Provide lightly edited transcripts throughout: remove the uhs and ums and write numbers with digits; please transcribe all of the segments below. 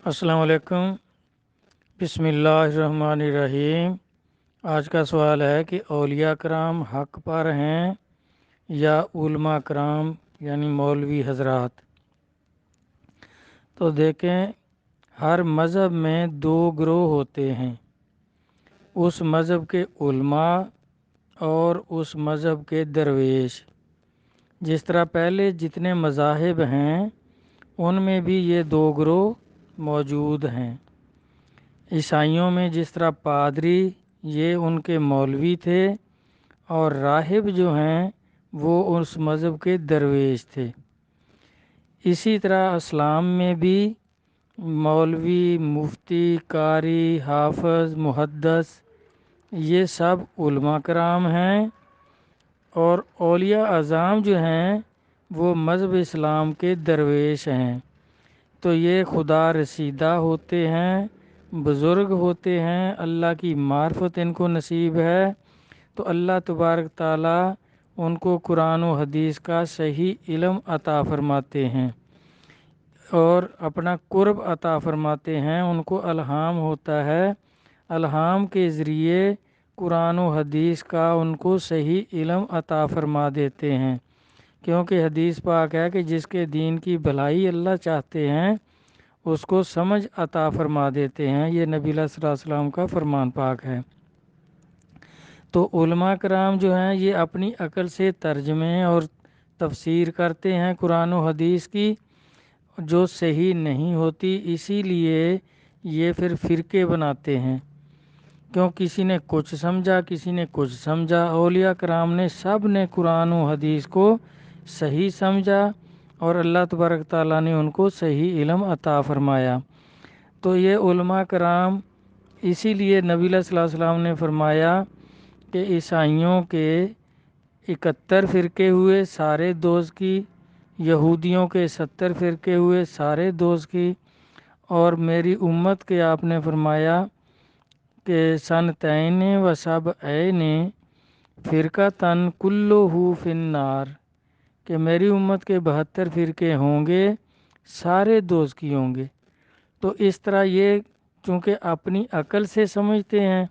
السلام علیکم۔ بسم اللہ الرحمن الرحیم۔ آج کا سوال ہے کہ اولیاء کرام حق پر ہیں یا علماء کرام یعنی مولوی حضرات؟ تو دیکھیں، ہر مذہب میں دو گروہ ہوتے ہیں، اس مذہب کے علماء اور اس مذہب کے درویش۔ جس طرح پہلے جتنے مذاہب ہیں ان میں بھی یہ دو گروہ موجود ہیں۔ عیسائیوں میں جس طرح پادری یہ ان کے مولوی تھے، اور راہب جو ہیں وہ اس مذہب کے درویش تھے۔ اسی طرح اسلام میں بھی مولوی، مفتی، قاری، حافظ، محدث یہ سب علماء کرام ہیں، اور اولیاء اعظام جو ہیں وہ مذہب اسلام کے درویش ہیں۔ تو یہ خدا رسیدہ ہوتے ہیں، بزرگ ہوتے ہیں، اللہ کی معرفت ان کو نصیب ہے، تو اللہ تبارک تعالیٰ ان کو قرآن و حدیث کا صحیح علم عطا فرماتے ہیں اور اپنا قرب عطا فرماتے ہیں۔ ان کو الہام ہوتا ہے، الہام کے ذریعے قرآن و حدیث کا ان کو صحیح علم عطا فرما دیتے ہیں، کیونکہ حدیث پاک ہے کہ جس کے دین کی بھلائی اللہ چاہتے ہیں اس کو سمجھ عطا فرما دیتے ہیں۔ یہ نبی اللہ صلی اللہ علیہ وسلم کا فرمان پاک ہے۔ تو علماء کرام جو ہیں یہ اپنی عقل سے ترجمے اور تفسیر کرتے ہیں قرآن و حدیث کی، جو صحیح نہیں ہوتی، اسی لیے یہ پھر فرقے بناتے ہیں، کیوں کسی نے کچھ سمجھا، کسی نے کچھ سمجھا۔ اولیاء کرام نے سب نے قرآن و حدیث کو صحیح سمجھا، اور اللہ تبارک تعالیٰ نے ان کو صحیح علم عطا فرمایا۔ تو یہ علماء کرام، اسی لیے نبی اللہ صلی اللہ علیہ وسلم نے فرمایا کہ عیسائیوں کے 71 فرقے ہوئے سارے دوست کی، یہودیوں کے 70 فرقے ہوئے سارے دوست کی، اور میری امت کے آپ نے فرمایا کہ سنتین و سبعین فرقہ تن کلہ فی النار، کہ میری امت کے 72 فرقے ہوں گے، سارے دوست کی ہوں گے۔ تو اس طرح یہ چونکہ اپنی عقل سے سمجھتے ہیں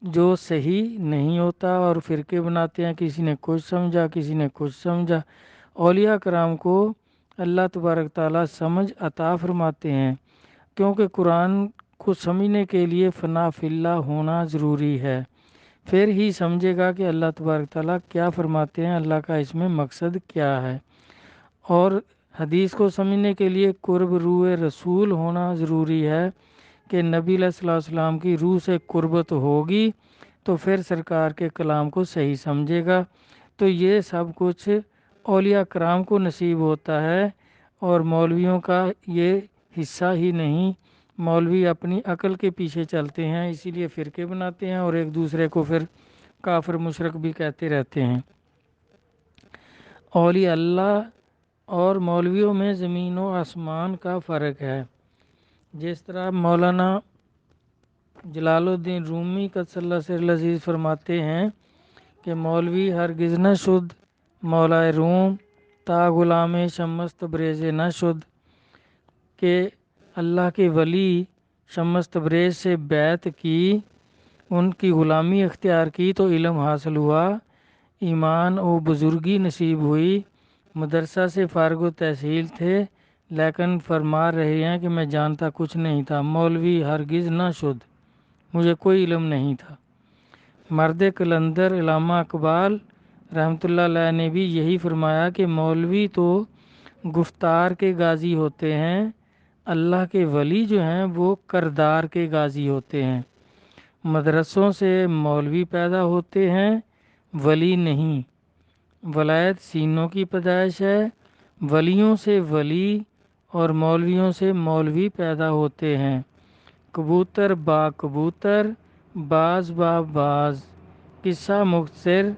جو صحیح نہیں ہوتا، اور فرقے بناتے ہیں، کسی نے کچھ سمجھا، کسی نے کچھ سمجھا۔ اولیاء کرام کو اللہ تبارک تعالیٰ سمجھ عطا فرماتے ہیں، کیونکہ قرآن کو سمجھنے کے لیے فنا فی اللہ ہونا ضروری ہے، پھر ہی سمجھے گا کہ اللہ تبارک تعالیٰ کیا فرماتے ہیں، اللہ کا اس میں مقصد کیا ہے۔ اور حدیث کو سمجھنے کے لیے قرب روح رسول ہونا ضروری ہے، کہ نبی صلی اللہ علیہ وسلم کی روح سے قربت ہوگی تو پھر سرکار کے کلام کو صحیح سمجھے گا۔ تو یہ سب کچھ اولیاء کرام کو نصیب ہوتا ہے، اور مولویوں کا یہ حصہ ہی نہیں۔ مولوی اپنی عقل کے پیچھے چلتے ہیں، اسی لیے فرقے بناتے ہیں اور ایک دوسرے کو پھر کافر مشرک بھی کہتے رہتے ہیں۔ اولیاء اللہ اور مولویوں میں زمین و آسمان کا فرق ہے۔ جس طرح مولانا جلال الدین رومی قدس اللہ سر العزیز فرماتے ہیں کہ مولوی ہرگز نہ شد مولا روم تا غلام شمس تبریز نہ شد، کہ اللہ کے ولی شمس تبریز سے بیعت کی، ان کی غلامی اختیار کی تو علم حاصل ہوا، ایمان و بزرگی نصیب ہوئی، مدرسہ سے فارغ و تحصیل تھے، لیکن فرما رہے ہیں کہ میں جانتا کچھ نہیں تھا، مولوی ہرگز نہ شد، مجھے کوئی علم نہیں تھا۔ مرد قلندر علامہ اقبال رحمۃ اللہ علیہ نے بھی یہی فرمایا کہ مولوی تو گفتار کے غازی ہوتے ہیں، اللہ کے ولی جو ہیں وہ کردار کے غازی ہوتے ہیں۔ مدرسوں سے مولوی پیدا ہوتے ہیں، ولی نہیں۔ ولایت سینوں کی پیدائش ہے، ولیوں سے ولی اور مولویوں سے مولوی پیدا ہوتے ہیں۔ کبوتر با کبوتر، باز با باز، قصہ مختصر۔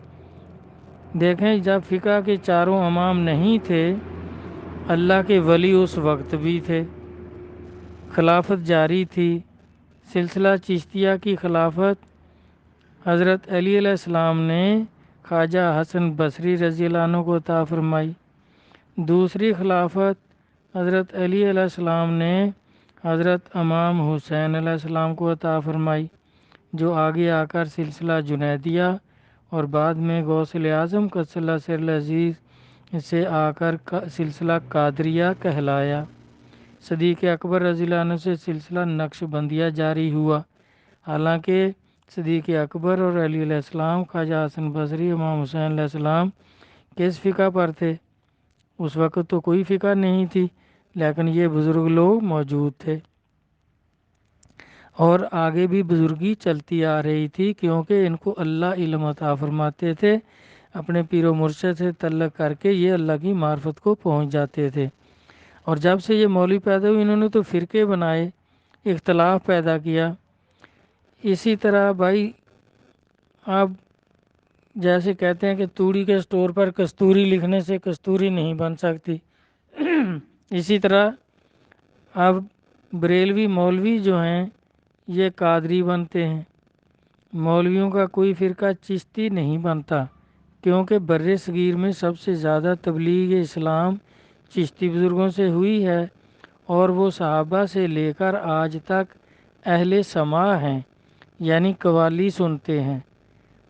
دیکھیں، جب فقہ کے چاروں امام نہیں تھے، اللہ کے ولی اس وقت بھی تھے، خلافت جاری تھی۔ سلسلہ چشتیہ کی خلافت حضرت علی علیہ السلام نے خواجہ حسن بصری رضی اللہ عنہ کو عطا فرمائی۔ دوسری خلافت حضرت علی علیہ السلام نے حضرت امام حسین علیہ السلام کو عطا فرمائی، جو آگے آ کر سلسلہ جنیدیہ اور بعد میں غوث اعظم قدس اللہ سر العزیز سے آ کر سلسلہ قادریہ کہلایا۔ صدیق اکبر رضی اللہ عنہ سے سلسلہ نقش بندیہ جاری ہوا، حالانکہ صدیق اکبر اور علی علیہ السلام، خواجہ حسن بصری، امام حسین علیہ السلام کس فقہ پر تھے؟ اس وقت تو کوئی فقہ نہیں تھی، لیکن یہ بزرگ لوگ موجود تھے اور آگے بھی بزرگی چلتی آ رہی تھی، کیونکہ ان کو اللہ علم عطا فرماتے تھے۔ اپنے پیر و مرشد سے تعلق کر کے یہ اللہ کی معرفت کو پہنچ جاتے تھے۔ اور جب سے یہ مولوی پیدا ہوئے، انہوں نے تو فرقے بنائے، اختلاف پیدا کیا۔ اسی طرح بھائی آپ جیسے کہتے ہیں کہ توڑی کے سٹور پر کستوری لکھنے سے کستوری نہیں بن سکتی، اسی طرح اب بریلوی مولوی جو ہیں یہ قادری بنتے ہیں۔ مولویوں کا کوئی فرقہ چشتی نہیں بنتا، کیونکہ بر صغیر میں سب سے زیادہ تبلیغ اسلام چشتی بزرگوں سے ہوئی ہے، اور وہ صحابہ سے لے کر آج تک اہل سماع ہیں، یعنی قوالی سنتے ہیں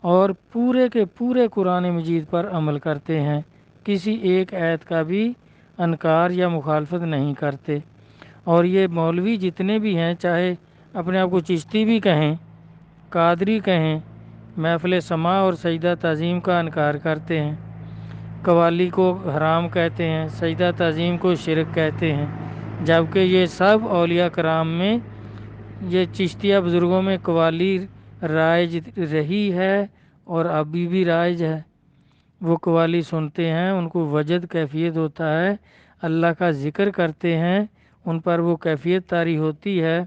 اور پورے کے پورے قرآن مجید پر عمل کرتے ہیں، کسی ایک آیت کا بھی انکار یا مخالفت نہیں کرتے۔ اور یہ مولوی جتنے بھی ہیں، چاہے اپنے آپ کو چشتی بھی کہیں، قادری کہیں، محفل سماع اور سجدہ تعظیم کا انکار کرتے ہیں، قوالی کو حرام کہتے ہیں، سجدہ تعظیم کو شرک کہتے ہیں، جبکہ یہ سب اولیاء کرام میں، یہ چشتیہ بزرگوں میں قوالی رائج رہی ہے اور ابھی بھی رائج ہے۔ وہ قوالی سنتے ہیں، ان کو وجد کیفیت ہوتا ہے، اللہ کا ذکر کرتے ہیں، ان پر وہ کیفیت طاری ہوتی ہے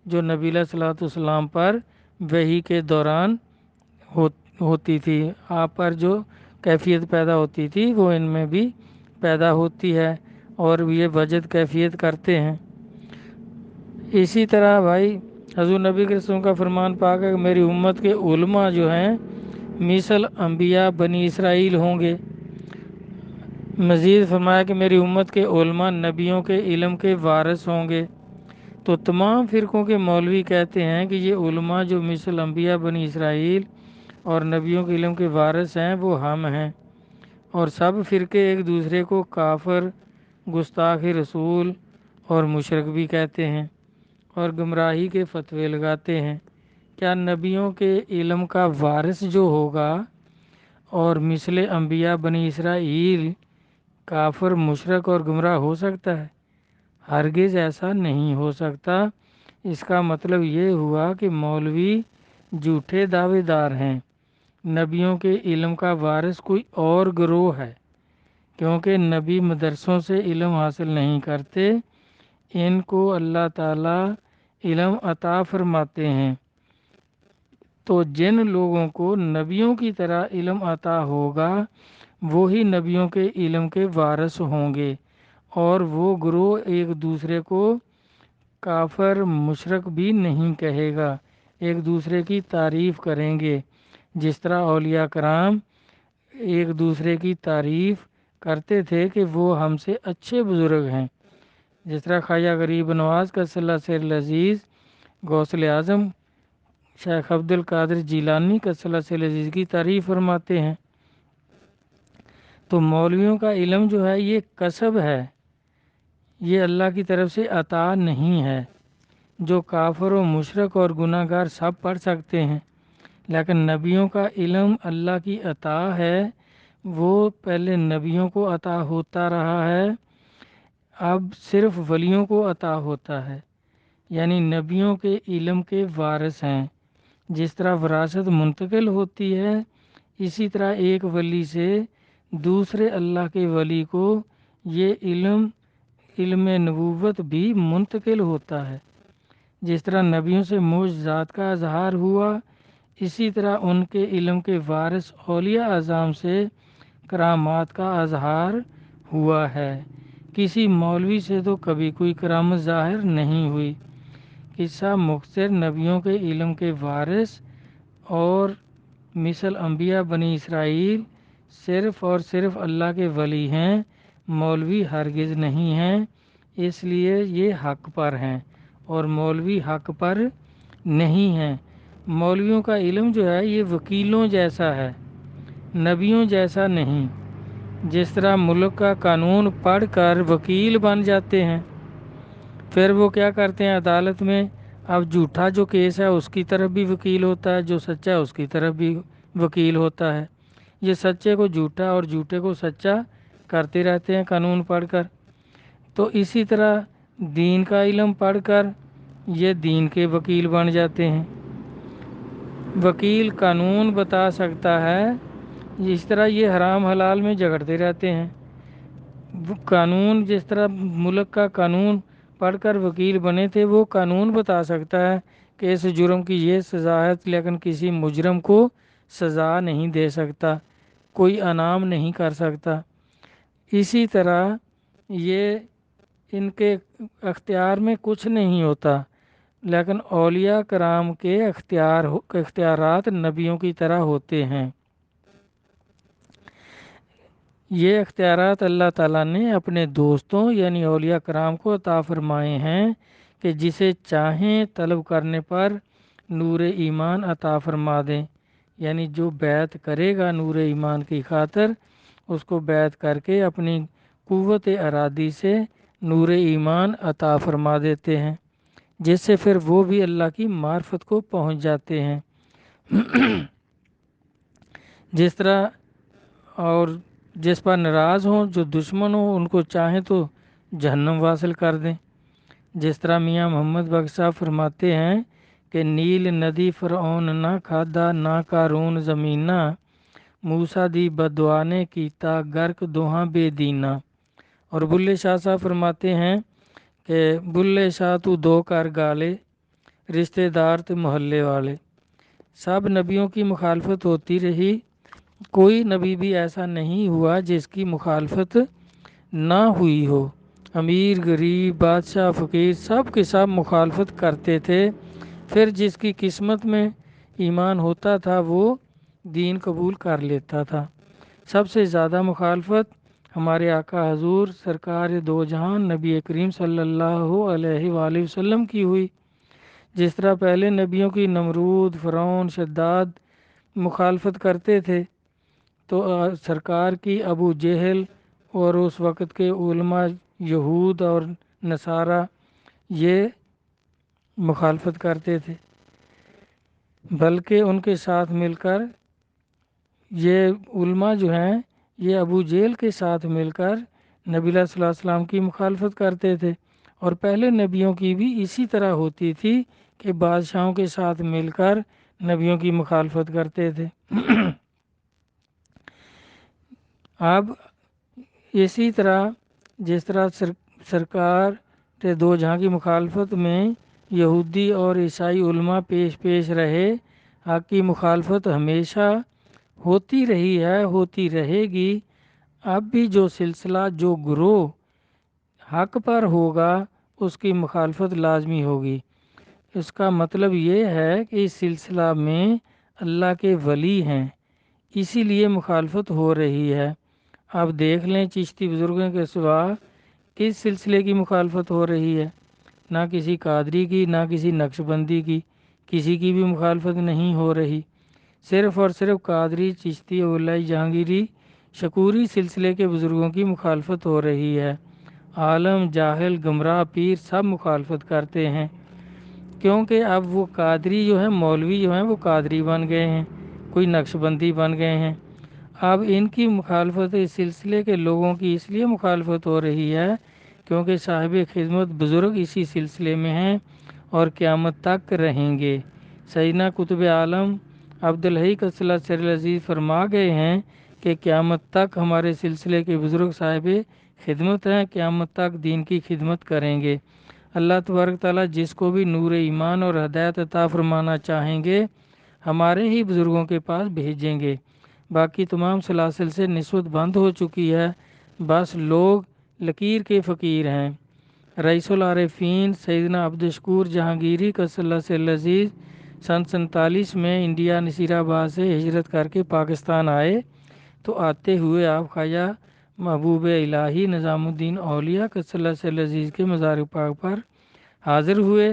جو نبی علیہ الصلوۃ والسلام پر وحی کے دوران ہوتی تھی۔ آپ پر جو کیفیت پیدا ہوتی تھی وہ ان میں بھی پیدا ہوتی ہے، اور یہ وجد کیفیت کرتے ہیں۔ اسی طرح بھائی حضور نبی کے رسول کا فرمان پاک ہے کہ میری امت کے علماء جو ہیں مثل انبیاء بنی اسرائیل ہوں گے۔ مزید فرمایا کہ میری امت کے علماء نبیوں کے علم کے وارث ہوں گے۔ تو تمام فرقوں کے مولوی کہتے ہیں کہ یہ علماء جو مثل انبیاء بنی اسرائیل اور نبیوں کے علم کے وارث ہیں وہ ہم ہیں، اور سب فرقے ایک دوسرے کو کافر، گستاخ رسول اور مشرک بھی کہتے ہیں اور گمراہی کے فتوے لگاتے ہیں۔ کیا نبیوں کے علم کا وارث جو ہوگا اور مثل انبیاء بنی اسرائیل کافر، مشرک اور گمراہ ہو سکتا ہے؟ ہرگز ایسا نہیں ہو سکتا۔ اس کا مطلب یہ ہوا کہ مولوی جھوٹے دعوے دار ہیں، نبیوں کے علم کا وارث کوئی اور گروہ ہے، کیونکہ نبی مدرسوں سے علم حاصل نہیں کرتے، ان کو اللہ تعالیٰ علم عطا فرماتے ہیں۔ تو جن لوگوں کو نبیوں کی طرح علم عطا ہوگا وہی نبیوں کے علم کے وارث ہوں گے، اور وہ گروہ ایک دوسرے کو کافر، مشرک بھی نہیں کہے گا، ایک دوسرے کی تعریف کریں گے، جس طرح اولیاء کرام ایک دوسرے کی تعریف کرتے تھے کہ وہ ہم سے اچھے بزرگ ہیں، جس طرح خواجہ غریب نواز قدس اللہ سر العزیز، غوث اعظم شیخ عبد القادر جیلانی قدس اللہ سر العزیز کی تعریف فرماتے ہیں۔ تو مولویوں کا علم جو ہے یہ کسب ہے، یہ اللہ کی طرف سے عطا نہیں ہے۔ جو کافر و مشرک اور گناہ گار سب پڑھ سکتے ہیں، لیکن نبیوں کا علم اللہ کی عطا ہے، وہ پہلے نبیوں کو عطا ہوتا رہا ہے، اب صرف ولیوں کو عطا ہوتا ہے، یعنی نبیوں کے علم کے وارث ہیں۔ جس طرح وراثت منتقل ہوتی ہے، اسی طرح ایک ولی سے دوسرے اللہ کے ولی کو یہ علم نبوت بھی منتقل ہوتا ہے۔ جس طرح نبیوں سے معجزات کا اظہار ہوا، اسی طرح ان کے علم کے وارث اولیاء اعظام سے کرامات کا اظہار ہوا ہے۔ کسی مولوی سے تو کبھی کوئی کرامت ظاہر نہیں ہوئی۔ قصہ مختصر، نبیوں کے علم کے وارث اور مثل انبیاء بنی اسرائیل صرف اور صرف اللہ کے ولی ہیں، مولوی ہرگز نہیں ہیں، اس لیے یہ حق پر ہیں اور مولوی حق پر نہیں ہیں۔ مولویوں کا علم جو ہے یہ وکیلوں جیسا ہے، نبیوں جیسا نہیں۔ جس طرح ملک کا قانون پڑھ کر وکیل بن جاتے ہیں، پھر وہ کیا کرتے ہیں عدالت میں، اب جھوٹا جو کیس ہے اس کی طرف بھی وکیل ہوتا ہے، جو سچا ہے اس کی طرف بھی وکیل ہوتا ہے۔ یہ سچے کو جھوٹا اور جھوٹے کو سچا کرتے رہتے ہیں قانون پڑھ کر۔ تو اسی طرح دین کا علم پڑھ کر یہ دین کے وکیل بن جاتے ہیں۔ وکیل قانون بتا سکتا ہے، اس طرح یہ حرام حلال میں جھگڑتے رہتے ہیں۔ قانون جس طرح ملک کا قانون پڑھ کر وکیل بنے تھے، وہ قانون بتا سکتا ہے کہ اس جرم کی یہ سزا ہے، لیکن کسی مجرم کو سزا نہیں دے سکتا، کوئی انعام نہیں کر سکتا۔ اسی طرح یہ ان کے اختیار میں کچھ نہیں ہوتا، لیکن اولیاء کرام کے اختیارات نبیوں کی طرح ہوتے ہیں۔ یہ اختیارات اللہ تعالیٰ نے اپنے دوستوں یعنی اولیاء کرام کو عطا فرمائے ہیں کہ جسے چاہیں طلب کرنے پر نور ایمان عطا فرما دیں، یعنی جو بیعت کرے گا نور ایمان کی خاطر، اس کو بیعت کر کے اپنی قوت ارادی سے نور ایمان عطا فرما دیتے ہیں، جس سے پھر وہ بھی اللہ کی معرفت کو پہنچ جاتے ہیں۔ جس طرح اور جس پر ناراض ہوں، جو دشمن ہوں، ان کو چاہیں تو جہنم واصل کر دیں۔ جس طرح میاں محمد بخش صاحب فرماتے ہیں کہ نیل ندی فرعون نہ کھادا نہ قارون زمینہ، موسیٰ دی بدعا نے کیتا غرق دوہاں بے دینہ۔ اور بلے شاہ صاحب فرماتے ہیں کہ بلے شاہ تو دو کر گالے، رشتہ دار تے محلے والے۔ سب نبیوں کی مخالفت ہوتی رہی، کوئی نبی بھی ایسا نہیں ہوا جس کی مخالفت نہ ہوئی ہو۔ امیر غریب بادشاہ فقیر سب کے سب مخالفت کرتے تھے، پھر جس کی قسمت میں ایمان ہوتا تھا وہ دین قبول کر لیتا تھا۔ سب سے زیادہ مخالفت ہمارے آقا حضور سرکار دو جہان نبی کریم صلی اللہ علیہ وآلہ وسلم کی ہوئی۔ جس طرح پہلے نبیوں کی نمرود، فرعون، شداد مخالفت کرتے تھے، تو سرکار کی ابو جہل اور اس وقت کے علماء یہود اور نصارہ یہ مخالفت کرتے تھے، بلکہ ان کے ساتھ مل کر یہ علماء جو ہیں یہ ابو جہل کے ساتھ مل کر نبی اللہ صلی اللہ علیہ وسلم کی مخالفت کرتے تھے۔ اور پہلے نبیوں کی بھی اسی طرح ہوتی تھی کہ بادشاہوں کے ساتھ مل کر نبیوں کی مخالفت کرتے تھے۔ اب اسی طرح جس طرح سرکار کے دو جہاں کی مخالفت میں یہودی اور عیسائی علماء پیش رہے، حق کی مخالفت ہمیشہ ہوتی رہی ہے، ہوتی رہے گی۔ اب بھی جو سلسلہ، جو گروہ حق پر ہوگا اس کی مخالفت لازمی ہوگی۔ اس کا مطلب یہ ہے کہ اس سلسلہ میں اللہ کے ولی ہیں، اسی لیے مخالفت ہو رہی ہے۔ اب دیکھ لیں چشتی بزرگوں کے سوا کس سلسلے کی مخالفت ہو رہی ہے؟ نہ کسی قادری کی، نہ کسی نقش بندی کی، کسی کی بھی مخالفت نہیں ہو رہی۔ صرف اور صرف قادری، چشتی، اولیاء جہانگیری، شکوری سلسلے کے بزرگوں کی مخالفت ہو رہی ہے۔ عالم، جاہل، گمراہ، پیر سب مخالفت کرتے ہیں، کیونکہ اب وہ قادری جو ہیں، مولوی جو ہیں وہ قادری بن گئے ہیں، کوئی نقش بندی بن گئے ہیں۔ اب ان کی مخالفت اس سلسلے کے لوگوں کی اس لیے مخالفت ہو رہی ہے کیونکہ صاحب خدمت بزرگ اسی سلسلے میں ہیں اور قیامت تک رہیں گے۔ سیدنا قطب عالم عبدالحی قدس اللہ سر العزیز فرما گئے ہیں کہ قیامت تک ہمارے سلسلے کے بزرگ صاحب خدمت ہیں، قیامت تک دین کی خدمت کریں گے۔ اللہ تبارک تعالیٰ جس کو بھی نور ایمان اور ہدایت عطا فرمانا چاہیں گے ہمارے ہی بزرگوں کے پاس بھیجیں گے۔ باقی تمام سلاسل سے نسبت بند ہو چکی ہے، بس لوگ لکیر کے فقیر ہیں۔ رئیس العارفین سیدنا عبدالشکور جہانگیری قدس اللہ سر العزیز سن 47 میں انڈیا نصیر آباد سے ہجرت کر کے پاکستان آئے، تو آتے ہوئے آپ خواجہ محبوب الہی نظام الدین اولیاء قدس اللہ سر العزیز کے مزار پاک پر حاضر ہوئے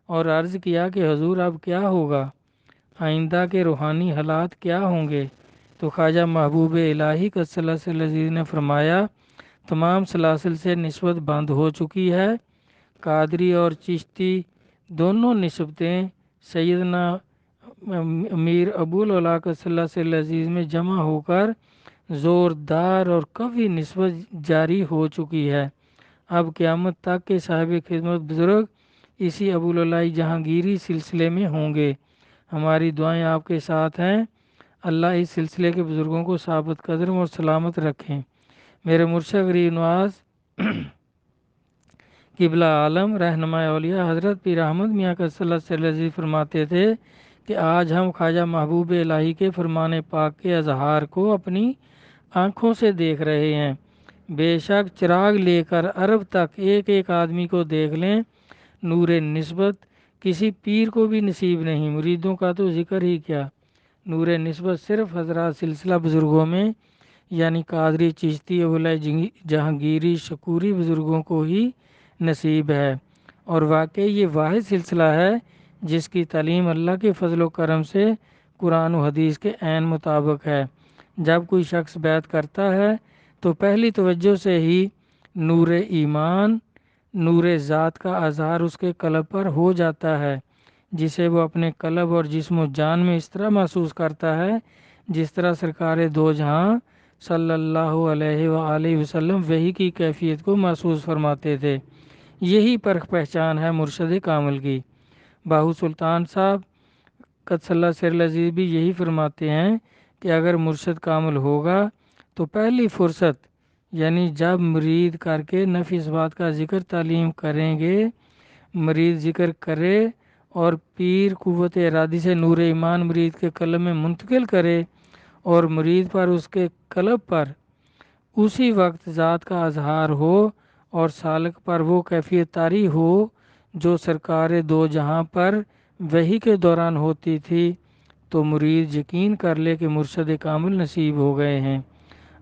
اور عرض کیا کہ حضور اب کیا ہوگا، آئندہ کے روحانی حالات کیا ہوں گے؟ تو خواجہ محبوب الہی قدس اللہ سر العزیز نے فرمایا تمام سلاسل سے نسبت بند ہو چکی ہے، قادری اور چشتی دونوں نسبتیں سیدنا امیر ابو العلا قدس اللہ سر العزیز میں جمع ہو کر زوردار اور قوی نسبت جاری ہو چکی ہے۔ اب قیامت تک کے صاحب خدمت بزرگ اسی ابو العلائی جہانگیری سلسلے میں ہوں گے۔ ہماری دعائیں آپ کے ساتھ ہیں، اللہ اس سلسلے کے بزرگوں کو ثابت قدم اور سلامت رکھیں۔ میرے مرشد غریب نواز قبلہ عالم رہنما اولیاء حضرت پیر احمد میاں قدس اللہ سر العزیز فرماتے تھے کہ آج ہم خواجہ محبوب الہی کے فرمان پاک کے اظہار کو اپنی آنکھوں سے دیکھ رہے ہیں۔ بے شک چراغ لے کر عرب تک ایک ایک آدمی کو دیکھ لیں، نور نسبت کسی پیر کو بھی نصیب نہیں، مریدوں کا تو ذکر ہی کیا۔ نور نسبت صرف حضرات سلسلہ بزرگوں میں یعنی قادری، چشتی، اولیاء جہانگیری، شکوری بزرگوں کو ہی نصیب ہے، اور واقعی یہ واحد سلسلہ ہے جس کی تعلیم اللہ کے فضل و کرم سے قرآن و حدیث کے عین مطابق ہے۔ جب کوئی شخص بیعت کرتا ہے تو پہلی توجہ سے ہی نور ایمان، نور ذات کا اظہار اس کے قلب پر ہو جاتا ہے، جسے وہ اپنے قلب اور جسم و جان میں اس طرح محسوس کرتا ہے جس طرح سرکار دو جہاں صلی اللہ علیہ وآلہ وسلم وحی کی کیفیت کو محسوس فرماتے تھے۔ یہی پرخ پہچان ہے مرشد کامل کی۔ باہو سلطان صاحب قدس اللہ سر العزیز بھی یہی فرماتے ہیں کہ اگر مرشد کامل ہوگا تو پہلی فرصت یعنی جب مرید کر کے نفی اس بات کا ذکر تعلیم کریں گے، مرید ذکر کرے اور پیر قوت ارادی سے نور ایمان مرید کے قلب میں منتقل کرے اور مرید پر اس کے قلب پر اسی وقت ذات کا اظہار ہو اور سالک پر وہ کیفیت طاری ہو جو سرکار دو جہاں پر وحی کے دوران ہوتی تھی، تو مرید یقین کر لے کہ مرشد کامل نصیب ہو گئے ہیں۔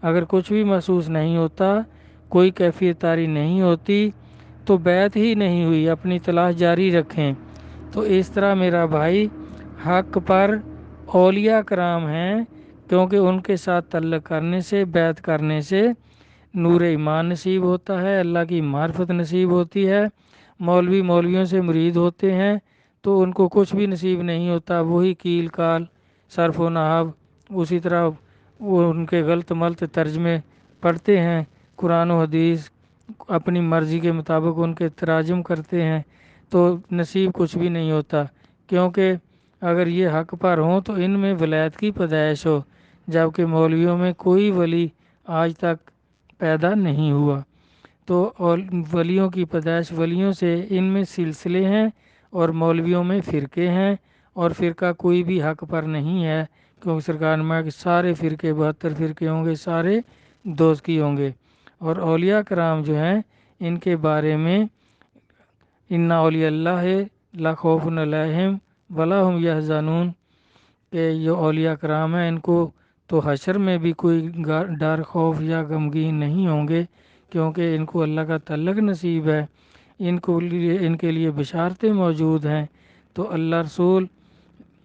اگر کچھ بھی محسوس نہیں ہوتا، کوئی کیفیت طاری نہیں ہوتی، تو بیعت ہی نہیں ہوئی، اپنی تلاش جاری رکھیں۔ تو اس طرح میرا بھائی حق پر اولیاء کرام ہیں، کیونکہ ان کے ساتھ تعلق کرنے سے، بیعت کرنے سے نور ایمان نصیب ہوتا ہے، اللہ کی معرفت نصیب ہوتی ہے۔ مولوی مولویوں سے مرید ہوتے ہیں تو ان کو کچھ بھی نصیب نہیں ہوتا، وہی کیل کال، صرف و نحو، اسی طرح وہ ان کے غلط ملط ترجمے پڑھتے ہیں، قرآن و حدیث اپنی مرضی کے مطابق ان کے تراجم کرتے ہیں، تو نصیب کچھ بھی نہیں ہوتا، کیونکہ اگر یہ حق پر ہوں تو ان میں ولایت کی پیدائش ہو، جبکہ مولویوں میں کوئی ولی آج تک پیدا نہیں ہوا۔ تو ولیوں کی پیدائش ولیوں سے ان میں سلسلے ہیں اور مولویوں میں فرقے ہیں، اور فرقہ کوئی بھی حق پر نہیں ہے، کیونکہ سرکار نے کہ سارے فرقے 72 فرقے ہوں گے، سارے دوزخی ہوں گے۔ اور اولیاء کرام جو ہیں ان کے بارے میں ان اولیاء اللہ لا خوف علیہم ولا هم یحزنون، کہ یہ اولیاء کرام ہیں ان کو تو حشر میں بھی کوئی ڈر، خوف یا غمگین نہیں ہوں گے، کیونکہ ان کو اللہ کا تعلق نصیب ہے، ان کے لیے بشارتیں موجود ہیں۔ تو اللہ رسول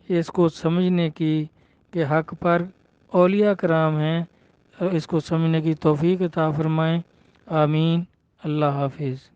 اس کو سمجھنے کی کہ حق پر اولیاء کرام ہیں، اس کو سمجھنے کی توفیق عطا فرمائیں۔ آمین۔ اللہ حافظ۔